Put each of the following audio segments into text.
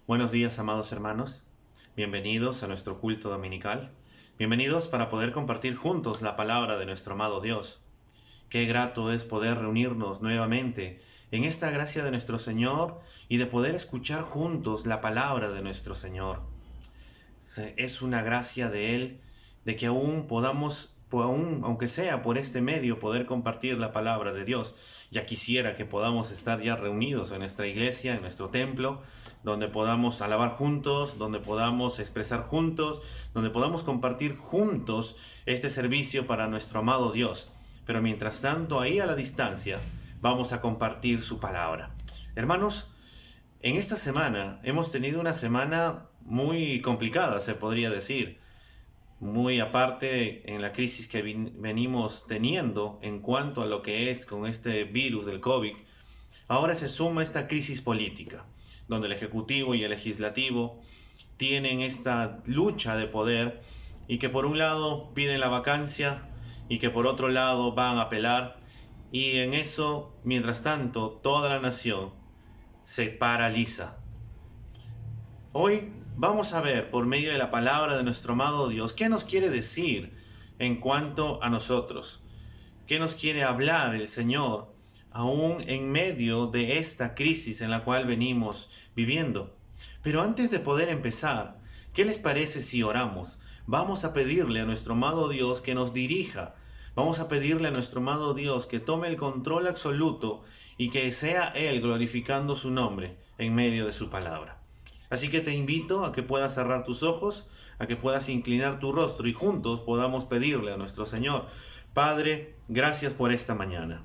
Buenos días, amados hermanos. Bienvenidos a nuestro culto dominical. Bienvenidos para poder compartir juntos la palabra de nuestro amado Dios. Qué grato es poder reunirnos nuevamente en esta gracia de nuestro Señor y de poder escuchar juntos la palabra de nuestro Señor. Es una gracia de Él de que aún podamos, aunque sea por este medio, poder compartir la palabra de Dios. Ya quisiera que podamos estar ya reunidos en nuestra iglesia, en nuestro templo, donde podamos alabar juntos, donde podamos expresar juntos, donde podamos compartir juntos este servicio para nuestro amado Dios. Pero mientras tanto, ahí a la distancia, vamos a compartir su palabra. Hermanos, en esta semana hemos tenido una semana muy complicada, se podría decir. Muy aparte en la crisis que venimos teniendo en cuanto a lo que es con este virus del COVID, ahora se suma esta crisis política, donde el Ejecutivo y el Legislativo tienen esta lucha de poder y que por un lado piden la vacancia y que por otro lado van a apelar, y en eso, mientras tanto, toda la nación se paraliza. Hoy vamos a ver por medio de la palabra de nuestro amado Dios qué nos quiere decir en cuanto a nosotros, qué nos quiere hablar el Señor aún en medio de esta crisis en la cual venimos viviendo. Pero antes de poder empezar, ¿qué les parece si oramos? Vamos a pedirle a nuestro amado Dios que nos dirija. Vamos a pedirle a nuestro amado Dios que tome el control absoluto y que sea Él glorificando su nombre en medio de su palabra. Así que te invito a que puedas cerrar tus ojos, a que puedas inclinar tu rostro y juntos podamos pedirle a nuestro Señor. Padre, gracias por esta mañana.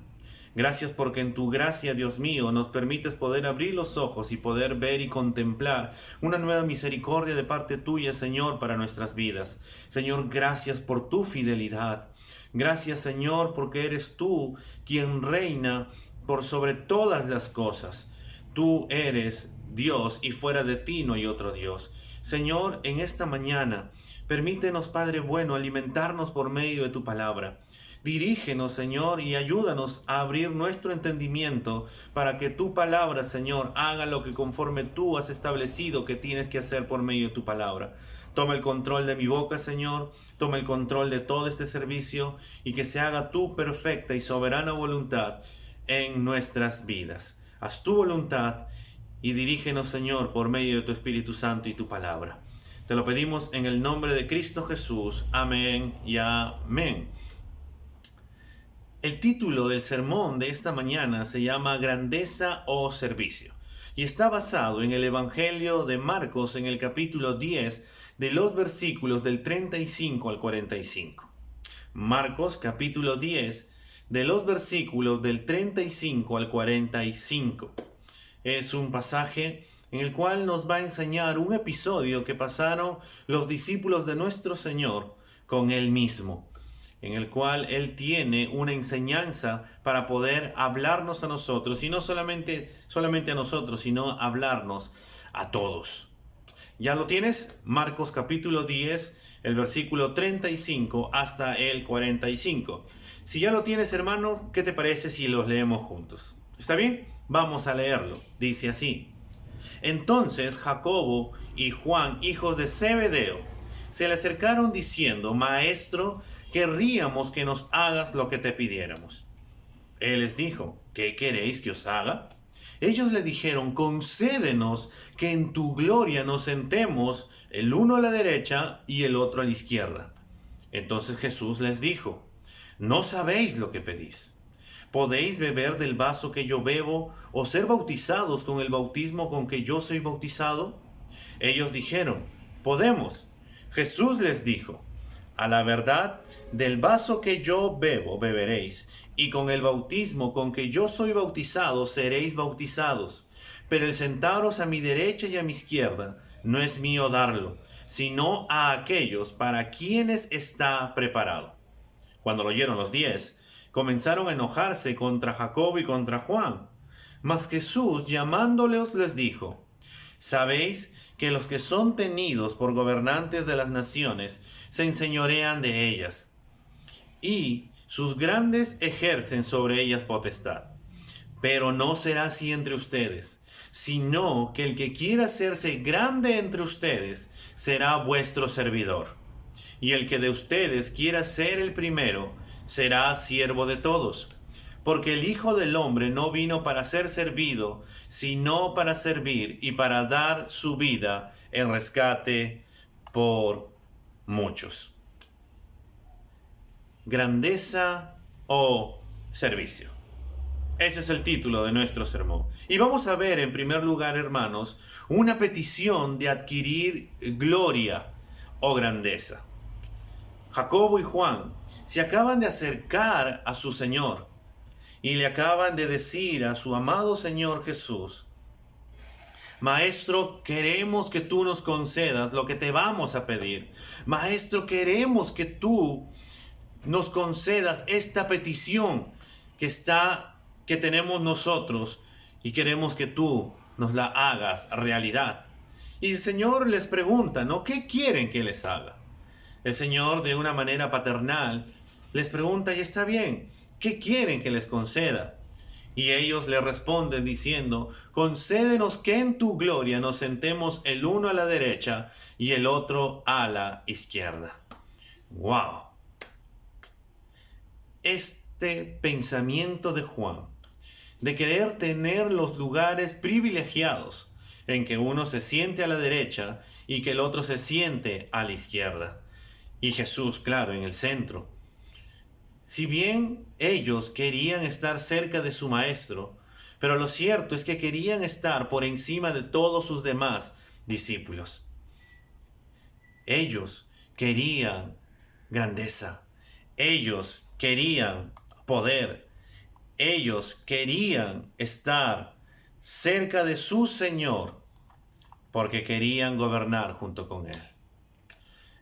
Gracias porque en tu gracia, Dios mío, nos permites poder abrir los ojos y poder ver y contemplar una nueva misericordia de parte tuya, Señor, para nuestras vidas. Señor, gracias por tu fidelidad. Gracias, Señor, porque eres tú quien reina por sobre todas las cosas. Tú eres Dios y fuera de ti no hay otro Dios. Señor, en esta mañana, permítenos, Padre bueno, alimentarnos por medio de tu palabra. Dirígenos, Señor, y ayúdanos a abrir nuestro entendimiento para que tu palabra, Señor, haga lo que conforme tú has establecido que tienes que hacer por medio de tu palabra. Toma el control de mi boca, Señor. Toma el control de todo este servicio y que se haga tu perfecta y soberana voluntad en nuestras vidas. Haz tu voluntad y dirígenos, Señor, por medio de tu Espíritu Santo y tu palabra. Te lo pedimos en el nombre de Cristo Jesús. Amén y amén. El título del sermón de esta mañana se llama Grandeza o Servicio y está basado en el Evangelio de Marcos en el capítulo 10 de los versículos del 35 al 45. Marcos capítulo 10 de los versículos del 35 al 45. Es un pasaje en el cual nos va a enseñar un episodio que pasaron los discípulos de nuestro Señor con Él mismo, en el cual Él tiene una enseñanza para poder hablarnos a nosotros, y no solamente a nosotros, sino hablarnos a todos. ¿Ya lo tienes? Marcos capítulo 10, el versículo 35 hasta el 45. Si ya lo tienes, hermano, ¿qué te parece si los leemos juntos? ¿Está bien? Vamos a leerlo. Dice así: Entonces Jacobo y Juan, hijos de Zebedeo, se le acercaron diciendo: Maestro, querríamos que nos hagas lo que te pidiéramos. Él les dijo: ¿Qué queréis que os haga? Ellos le dijeron: Concédenos que en tu gloria nos sentemos, el uno a la derecha y el otro a la izquierda. Entonces Jesús les dijo: No sabéis lo que pedís. ¿Podéis beber del vaso que yo bebo o ser bautizados con el bautismo con que yo soy bautizado? Ellos dijeron: Podemos. Jesús les dijo: A la verdad, del vaso que yo bebo beberéis, y con el bautismo con que yo soy bautizado seréis bautizados. Pero el sentaros a mi derecha y a mi izquierda no es mío darlo, sino a aquellos para quienes está preparado. Cuando lo oyeron los 10, comenzaron a enojarse contra Jacobo y contra Juan. Mas Jesús, llamándolos, les dijo: Sabéis que los que son tenidos por gobernantes de las naciones se enseñorean de ellas, y sus grandes ejercen sobre ellas potestad. Pero no será así entre ustedes, sino que el que quiera hacerse grande entre ustedes será vuestro servidor. Y el que de ustedes quiera ser el primero será siervo de todos. Porque el Hijo del Hombre no vino para ser servido, sino para servir y para dar su vida en rescate por muchos. Grandeza o servicio. Ese es el título de nuestro sermón. Y vamos a ver en primer lugar, hermanos, una petición de adquirir gloria o grandeza. Jacobo y Juan se acaban de acercar a su Señor y le acaban de decir a su amado Señor Jesús: Maestro, queremos que tú nos concedas lo que te vamos a pedir. Maestro, queremos que tú nos concedas esta petición que tenemos nosotros, y queremos que tú nos la hagas realidad. Y el Señor les pregunta, ¿no? ¿Qué quieren que les haga? El Señor, de una manera paternal, les pregunta, y está bien, ¿qué quieren que les conceda? Y ellos le responden diciendo, concédenos que en tu gloria nos sentemos el uno a la derecha y el otro a la izquierda. ¡Wow! Este pensamiento de Juan, de querer tener los lugares privilegiados, en que uno se siente a la derecha y que el otro se siente a la izquierda. Y Jesús, claro, en el centro. Si bien ellos querían estar cerca de su maestro, pero lo cierto es que querían estar por encima de todos sus demás discípulos. Ellos querían grandeza. Ellos querían poder. Ellos querían estar cerca de su Señor porque querían gobernar junto con Él.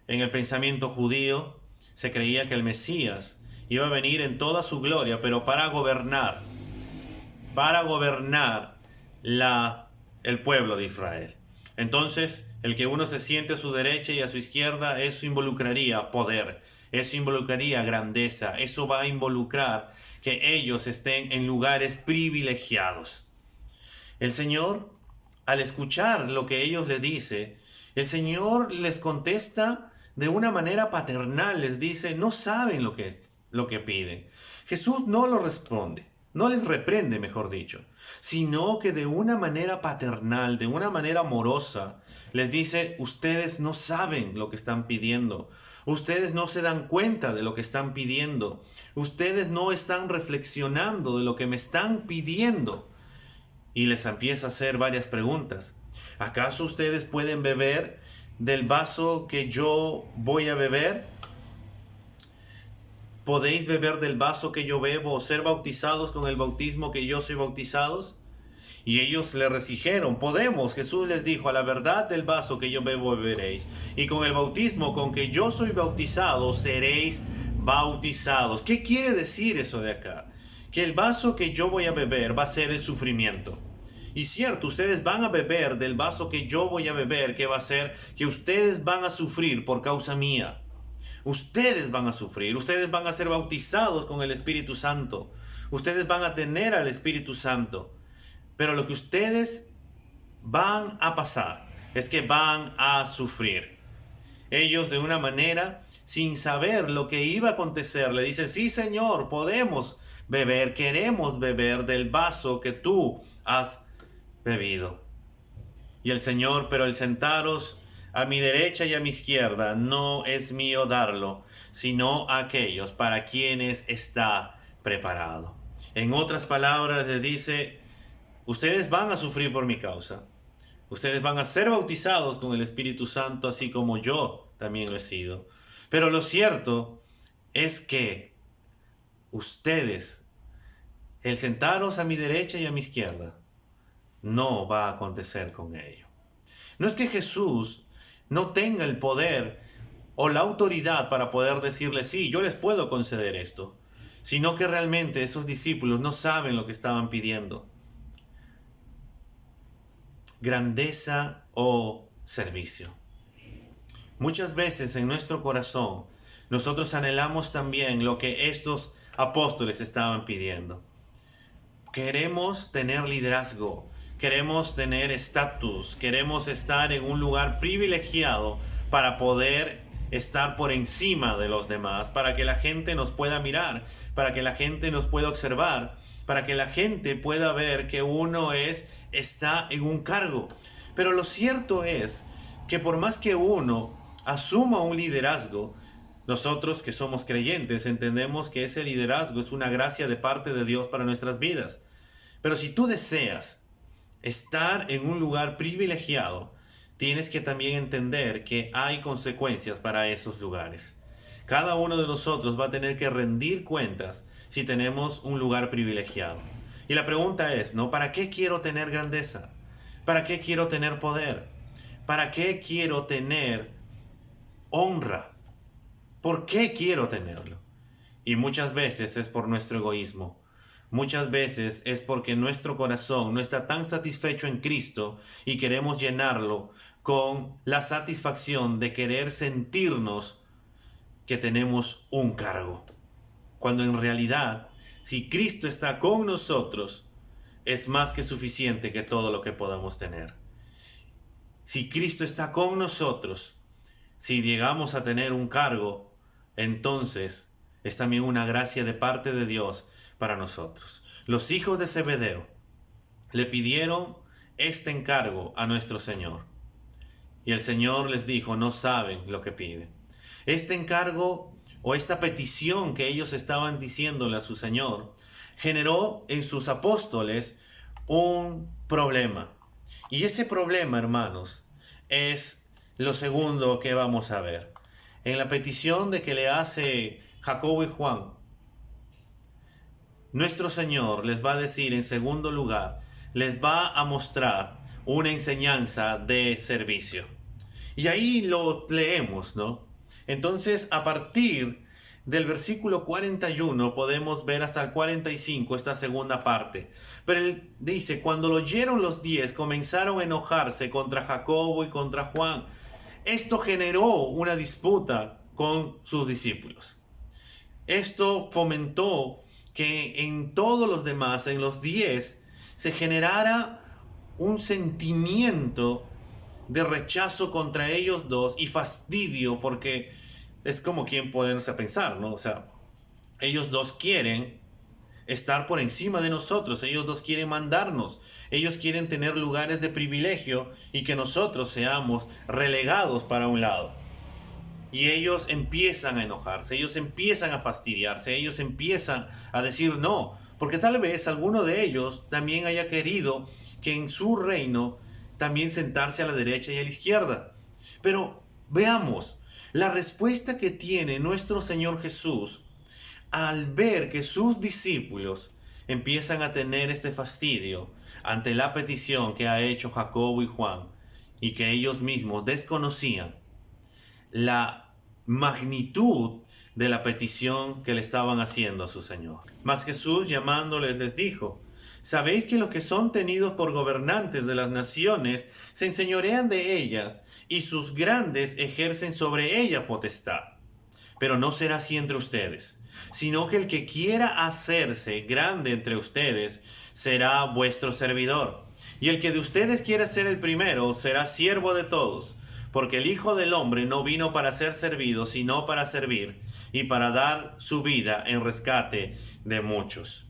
En el pensamiento judío se creía que el Mesías iba a venir en toda su gloria, pero para gobernar el pueblo de Israel. Entonces, el que uno se siente a su derecha y a su izquierda, eso involucraría poder, eso involucraría grandeza, eso va a involucrar que ellos estén en lugares privilegiados. El Señor, al escuchar lo que ellos le dicen, el Señor les contesta de una manera paternal, les dice, no saben lo que piden. Jesús no lo responde, no les reprende, mejor dicho, sino que de una manera paternal, de una manera amorosa, les dice, ustedes no saben lo que están pidiendo, ustedes no se dan cuenta de lo que están pidiendo, ustedes no están reflexionando de lo que me están pidiendo. Y les empieza a hacer varias preguntas. ¿Acaso ustedes pueden beber del vaso que yo voy a beber? ¿Podéis beber del vaso que yo bebo o ser bautizados con el bautismo que yo soy bautizados? Y ellos le dijeron, podemos. Jesús les dijo, a la verdad del vaso que yo bebo beberéis, y con el bautismo con que yo soy bautizado seréis bautizados. ¿Qué quiere decir eso de acá? Que el vaso que yo voy a beber va a ser el sufrimiento. Y cierto, ustedes van a beber del vaso que yo voy a beber, que va a ser que ustedes van a sufrir por causa mía. Ustedes van a sufrir, ustedes van a ser bautizados con el Espíritu Santo. Ustedes van a tener al Espíritu Santo. Pero lo que ustedes van a pasar es que van a sufrir. Ellos de una manera, sin saber lo que iba a acontecer, le dicen, sí Señor, podemos beber, queremos beber del vaso que tú has bebido. Y el Señor, pero el sentaros a mi derecha y a mi izquierda no es mío darlo, sino a aquellos para quienes está preparado. En otras palabras, les dice, ustedes van a sufrir por mi causa. Ustedes van a ser bautizados con el Espíritu Santo, así como yo también lo he sido. Pero lo cierto es que ustedes, el sentaros a mi derecha y a mi izquierda, no va a acontecer con ello. No es que Jesús no tenga el poder o la autoridad para poder decirle, sí, yo les puedo conceder esto, sino que realmente esos discípulos no saben lo que estaban pidiendo. Grandeza o servicio. Muchas veces en nuestro corazón nosotros anhelamos también lo que estos apóstoles estaban pidiendo. Queremos tener liderazgo, queremos tener estatus, queremos estar en un lugar privilegiado para poder estar por encima de los demás, para que la gente nos pueda mirar, para que la gente nos pueda observar, para que la gente pueda ver que uno está en un cargo. Pero lo cierto es que por más que uno asuma un liderazgo, nosotros que somos creyentes entendemos que ese liderazgo es una gracia de parte de Dios para nuestras vidas. Pero si tú deseas estar en un lugar privilegiado, tienes que también entender que hay consecuencias para esos lugares. Cada uno de nosotros va a tener que rendir cuentas si tenemos un lugar privilegiado. Y la pregunta es, ¿no? ¿Para qué quiero tener grandeza? ¿Para qué quiero tener poder? ¿Para qué quiero tener honra? ¿Por qué quiero tenerlo? Y muchas veces es por nuestro egoísmo. Muchas veces es porque nuestro corazón no está tan satisfecho en Cristo y queremos llenarlo con la satisfacción de querer sentirnos que tenemos un cargo. Cuando en realidad, si Cristo está con nosotros, es más que suficiente que todo lo que podamos tener. Si Cristo está con nosotros, si llegamos a tener un cargo, entonces es también una gracia de parte de Dios para nosotros. Los hijos de Zebedeo le pidieron este encargo a nuestro Señor. Y el Señor les dijo, no saben lo que piden. Este encargo o esta petición que ellos estaban diciéndole a su Señor generó en sus apóstoles un problema. Y ese problema, hermanos, es lo segundo que vamos a ver. En la petición de que le hace Jacobo y Juan, nuestro Señor les va a decir en segundo lugar, les va a mostrar una enseñanza de servicio. Y ahí lo leemos, ¿no? Entonces, a partir del versículo 41 podemos ver hasta el 45 esta segunda parte. Pero él dice, cuando lo oyeron los 10, comenzaron a enojarse contra Jacobo y contra Juan. Esto generó una disputa con sus discípulos. Esto fomentó que en todos los demás, en los 10, se generara un sentimiento de rechazo contra ellos dos y fastidio, porque es como quien ponerse a pensar, ¿no? O sea, ellos dos quieren estar por encima de nosotros, ellos dos quieren mandarnos, ellos quieren tener lugares de privilegio y que nosotros seamos relegados para un lado. Y ellos empiezan a enojarse, ellos empiezan a fastidiarse, ellos empiezan a decir no, porque tal vez alguno de ellos también haya querido que en su reino también sentarse a la derecha y a la izquierda. Pero veamos la respuesta que tiene nuestro Señor Jesús al ver que sus discípulos empiezan a tener este fastidio ante la petición que ha hecho Jacobo y Juan y que ellos mismos desconocían la magnitud de la petición que le estaban haciendo a su Señor. Mas Jesús, llamándoles, les dijo: ¿sabéis que los que son tenidos por gobernantes de las naciones se enseñorean de ellas, y sus grandes ejercen sobre ella potestad? Pero no será así entre ustedes, sino que el que quiera hacerse grande entre ustedes será vuestro servidor. Y el que de ustedes quiera ser el primero será siervo de todos. Porque el Hijo del Hombre no vino para ser servido, sino para servir y para dar su vida en rescate de muchos.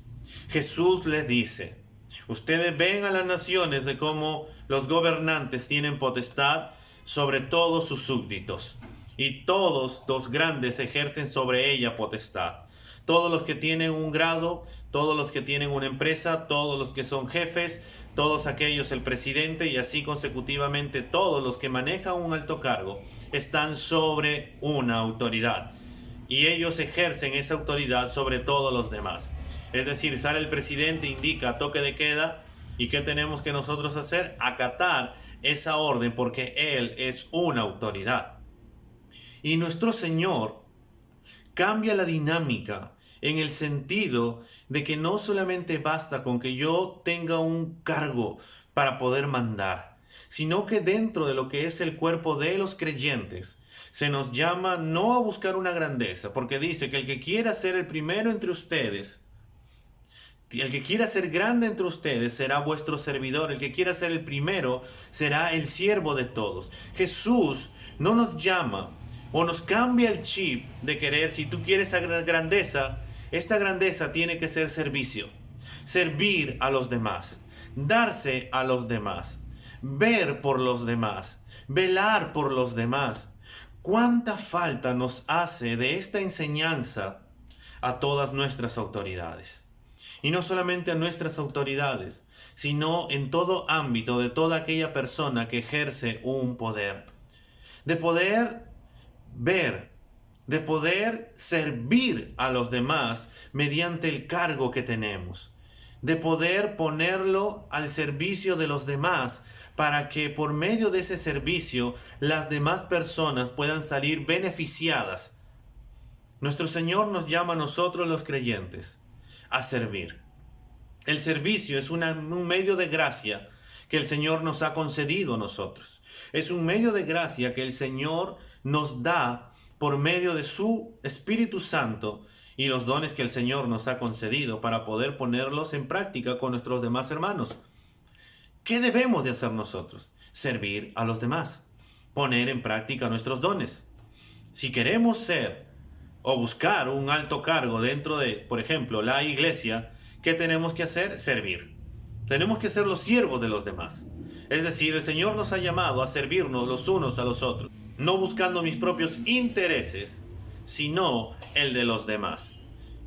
Jesús les dice: ustedes ven a las naciones de cómo los gobernantes tienen potestad sobre todos sus súbditos, y todos los grandes ejercen sobre ella potestad. Todos los que tienen un grado, todos los que tienen una empresa, todos los que son jefes, todos aquellos, el presidente, y así consecutivamente todos los que manejan un alto cargo, están sobre una autoridad. Y ellos ejercen esa autoridad sobre todos los demás. Es decir, sale el presidente, indica toque de queda, ¿y qué tenemos que nosotros hacer? Acatar esa orden, porque Él es una autoridad. Y nuestro Señor cambia la dinámica en el sentido de que no solamente basta con que yo tenga un cargo para poder mandar, sino que dentro de lo que es el cuerpo de los creyentes se nos llama no a buscar una grandeza, porque dice que el que quiera ser el primero entre ustedes El que quiera ser grande entre ustedes será vuestro servidor. El que quiera ser el primero será el siervo de todos. Jesús no nos llama o nos cambia el chip de querer, si tú quieres grandeza, esta grandeza tiene que ser servicio. Servir a los demás, darse a los demás, ver por los demás, velar por los demás. ¿Cuánta falta nos hace de esta enseñanza a todas nuestras autoridades? Y no solamente a nuestras autoridades, sino en todo ámbito de toda aquella persona que ejerce un poder. De poder ver, de poder servir a los demás mediante el cargo que tenemos. De poder ponerlo al servicio de los demás para que por medio de ese servicio las demás personas puedan salir beneficiadas. Nuestro Señor nos llama a nosotros los creyentes a servir. El servicio es un medio de gracia que el Señor nos ha concedido a nosotros. Es un medio de gracia que el Señor nos da por medio de su Espíritu Santo y los dones que el Señor nos ha concedido para poder ponerlos en práctica con nuestros demás hermanos. ¿Qué debemos de hacer nosotros? Servir a los demás, poner en práctica nuestros dones. Si queremos ser o buscar un alto cargo dentro de, por ejemplo, la iglesia, ¿qué tenemos que hacer? Servir. Tenemos que ser los siervos de los demás. Es decir, el Señor nos ha llamado a servirnos los unos a los otros, no buscando mis propios intereses, sino el de los demás.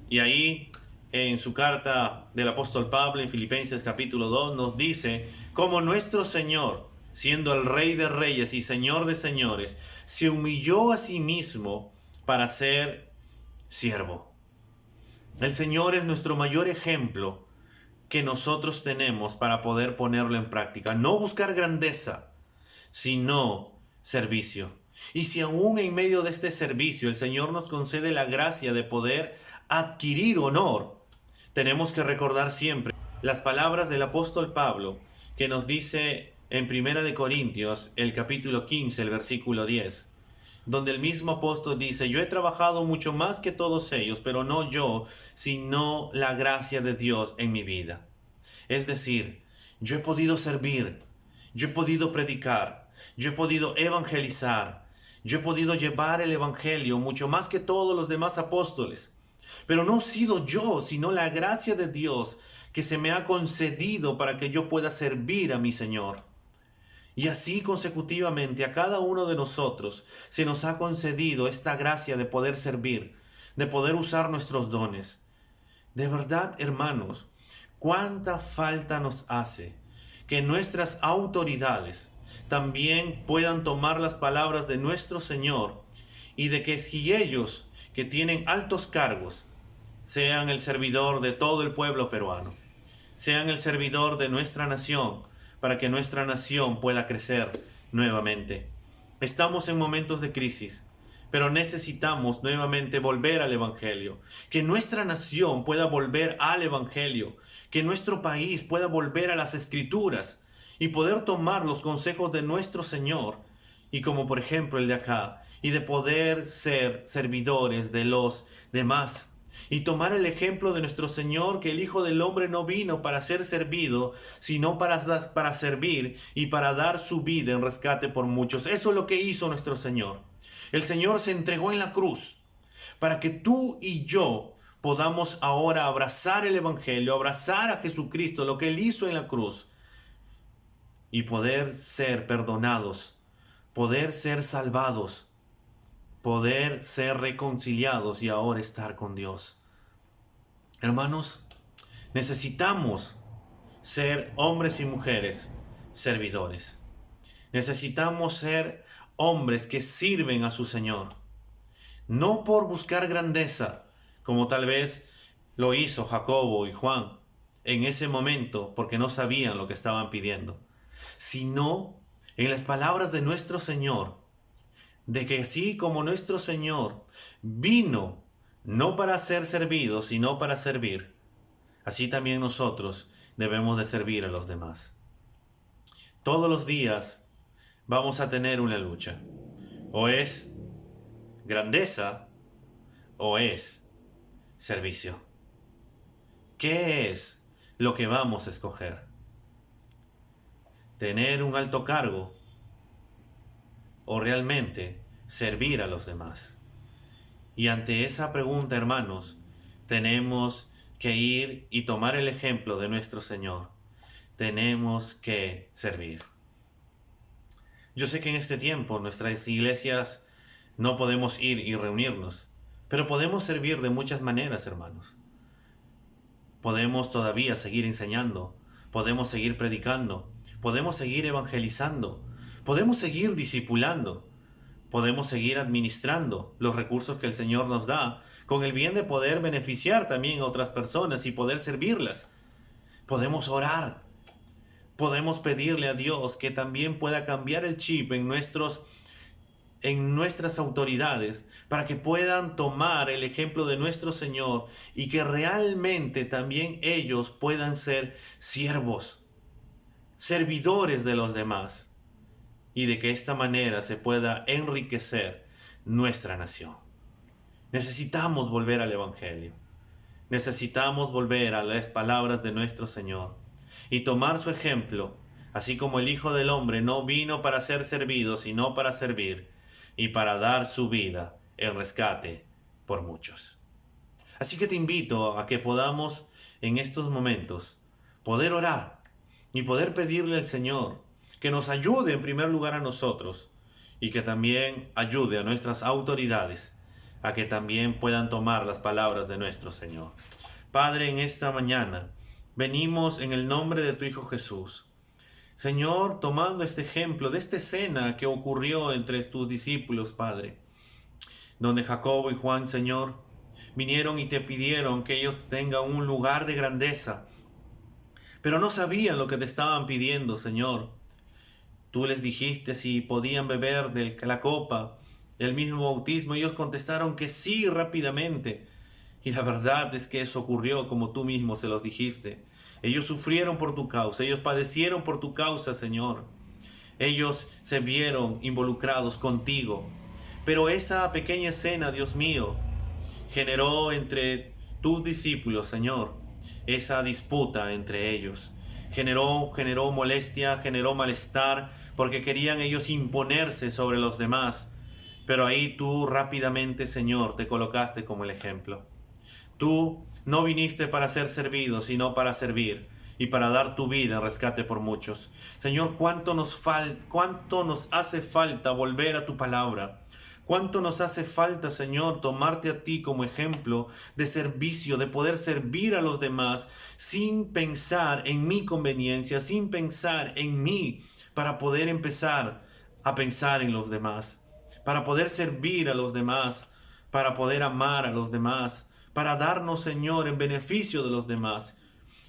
Y ahí, en su carta del apóstol Pablo, en Filipenses capítulo 2, nos dice cómo nuestro Señor, siendo el Rey de Reyes y Señor de Señores, se humilló a sí mismo para ser siervo. El Señor es nuestro mayor ejemplo que nosotros tenemos para poder ponerlo en práctica. No buscar grandeza, sino servicio. Y si aún en medio de este servicio el Señor nos concede la gracia de poder adquirir honor, tenemos que recordar siempre las palabras del apóstol Pablo que nos dice en 1 Corintios, el capítulo 15, el versículo 10. Donde el mismo apóstol dice: yo he trabajado mucho más que todos ellos, pero no yo, sino la gracia de Dios en mi vida. Es decir, yo he podido servir, yo he podido predicar, yo he podido evangelizar, yo he podido llevar el evangelio mucho más que todos los demás apóstoles. Pero no he sido yo, sino la gracia de Dios que se me ha concedido para que yo pueda servir a mi Señor. Y así consecutivamente a cada uno de nosotros se nos ha concedido esta gracia de poder servir, de poder usar nuestros dones. De verdad, hermanos, cuánta falta nos hace que nuestras autoridades también puedan tomar las palabras de nuestro Señor y de que si ellos que tienen altos cargos sean el servidor de todo el pueblo peruano, sean el servidor de nuestra nación, para que nuestra nación pueda crecer nuevamente. Estamos en momentos de crisis, pero necesitamos nuevamente volver al Evangelio. Que nuestra nación pueda volver al Evangelio. Que nuestro país pueda volver a las Escrituras y poder tomar los consejos de nuestro Señor, y como por ejemplo el de acá, y de poder ser servidores de los demás. Y tomar el ejemplo de nuestro Señor, que el Hijo del Hombre no vino para ser servido, sino para servir y para dar su vida en rescate por muchos. Eso es lo que hizo nuestro Señor. El Señor se entregó en la cruz para que tú y yo podamos ahora abrazar el Evangelio, abrazar a Jesucristo, lo que Él hizo en la cruz, y poder ser perdonados, poder ser salvados, poder ser reconciliados y ahora estar con Dios. Hermanos, necesitamos ser hombres y mujeres servidores. Necesitamos ser hombres que sirven a su Señor. No por buscar grandeza, como tal vez lo hizo Jacobo y Juan en ese momento, porque no sabían lo que estaban pidiendo, sino en las palabras de nuestro Señor, de que así como nuestro Señor vino no para ser servido, sino para servir, así también nosotros debemos de servir a los demás. Todos los días vamos a tener una lucha. O es grandeza o es servicio. ¿Qué es lo que vamos a escoger? ¿Tener un alto cargo o realmente servir a los demás? Y ante esa pregunta, hermanos, tenemos que ir y tomar el ejemplo de nuestro Señor. Tenemos que servir. Yo sé que en este tiempo nuestras iglesias no podemos ir y reunirnos, pero podemos servir de muchas maneras, hermanos. Podemos todavía seguir enseñando, podemos seguir predicando, podemos seguir evangelizando, podemos seguir discipulando, podemos seguir administrando los recursos que el Señor nos da con el bien de poder beneficiar también a otras personas y poder servirlas. Podemos orar, podemos pedirle a Dios que también pueda cambiar el chip en nuestras autoridades para que puedan tomar el ejemplo de nuestro Señor y que realmente también ellos puedan ser siervos, servidores de los demás, y de que esta manera se pueda enriquecer nuestra nación. Necesitamos volver al Evangelio. Necesitamos volver a las palabras de nuestro Señor y tomar su ejemplo, así como el Hijo del Hombre no vino para ser servido, sino para servir y para dar su vida en rescate por muchos. Así que te invito a que podamos en estos momentos poder orar y poder pedirle al Señor que nos ayude en primer lugar a nosotros y que también ayude a nuestras autoridades a que también puedan tomar las palabras de nuestro Señor. Padre, en esta mañana venimos en el nombre de tu Hijo Jesús. Señor, tomando este ejemplo de esta escena que ocurrió entre tus discípulos, Padre, donde Jacobo y Juan, Señor, vinieron y te pidieron que ellos tengan un lugar de grandeza, pero no sabían lo que te estaban pidiendo, Señor. Tú les dijiste si podían beber de la copa del mismo bautismo. Ellos contestaron que sí rápidamente. Y la verdad es que eso ocurrió como tú mismo se los dijiste. Ellos sufrieron por tu causa. Ellos padecieron por tu causa, Señor. Ellos se vieron involucrados contigo. Pero esa pequeña escena, Dios mío, generó entre tus discípulos, Señor, esa disputa entre ellos. Generó molestia, generó malestar, porque querían ellos imponerse sobre los demás. Pero ahí tú rápidamente, Señor, te colocaste como el ejemplo. Tú no viniste para ser servido, sino para servir y para dar tu vida en rescate por muchos. Señor, cuánto nos hace falta volver a tu palabra. Cuánto nos hace falta, Señor, tomarte a ti como ejemplo de servicio, de poder servir a los demás sin pensar en mi conveniencia, sin pensar en mí, para poder empezar a pensar en los demás, para poder servir a los demás, para poder amar a los demás, para darnos, Señor, en beneficio de los demás.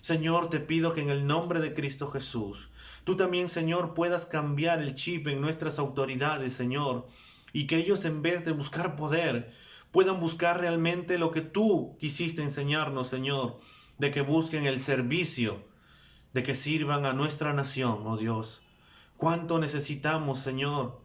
Señor, te pido que en el nombre de Cristo Jesús, tú también, Señor, puedas cambiar el chip en nuestras autoridades, Señor, y que ellos, en vez de buscar poder, puedan buscar realmente lo que tú quisiste enseñarnos, Señor, de que busquen el servicio, de que sirvan a nuestra nación, oh Dios. Cuánto necesitamos, Señor,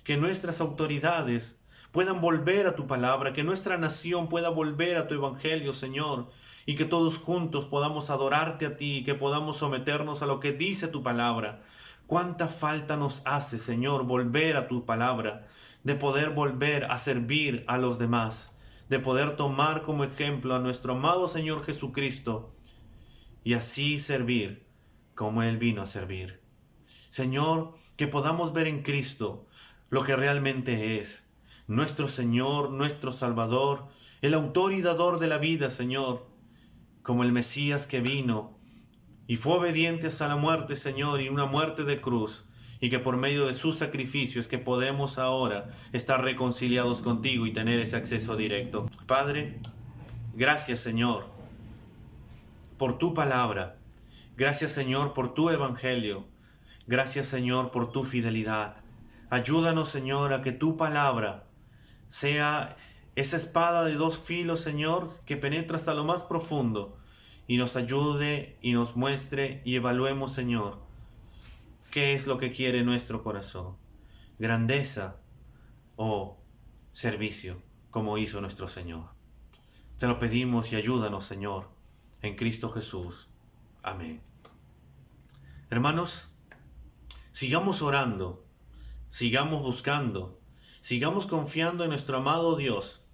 que nuestras autoridades puedan volver a tu palabra, que nuestra nación pueda volver a tu evangelio, Señor, y que todos juntos podamos adorarte a ti y que podamos someternos a lo que dice tu palabra. Cuánta falta nos hace, Señor, volver a tu palabra, de poder volver a servir a los demás, de poder tomar como ejemplo a nuestro amado Señor Jesucristo y así servir como Él vino a servir. Señor, que podamos ver en Cristo lo que realmente es nuestro Señor, nuestro Salvador, el autor y dador de la vida, Señor, como el Mesías que vino y fue obediente hasta la muerte, Señor, y una muerte de cruz, y que por medio de su sacrificio es que podemos ahora estar reconciliados contigo y tener ese acceso directo. Padre, gracias, Señor, por tu palabra. Gracias, Señor, por tu evangelio. Gracias, Señor, por tu fidelidad. Ayúdanos, Señor, a que tu palabra sea esa espada de dos filos, Señor, que penetra hasta lo más profundo y nos ayude y nos muestre y evaluemos, Señor, qué es lo que quiere nuestro corazón. Grandeza o servicio, como hizo nuestro Señor. Te lo pedimos y ayúdanos, Señor, en Cristo Jesús. Amén. Hermanos, sigamos orando, sigamos buscando, sigamos confiando en nuestro amado Dios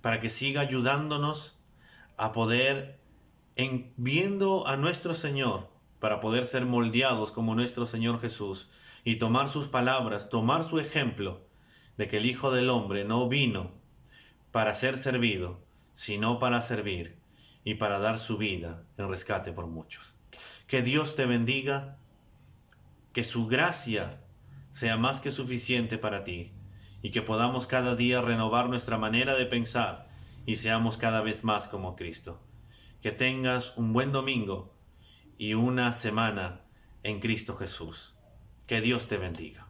para que siga ayudándonos a poder, viendo a nuestro Señor, para poder ser moldeados como nuestro Señor Jesús y tomar sus palabras, tomar su ejemplo de que el Hijo del Hombre no vino para ser servido, sino para servir y para dar su vida en rescate por muchos. Que Dios te bendiga, que su gracia sea más que suficiente para ti y que podamos cada día renovar nuestra manera de pensar y seamos cada vez más como Cristo. Que tengas un buen domingo y una semana en Cristo Jesús. Que Dios te bendiga.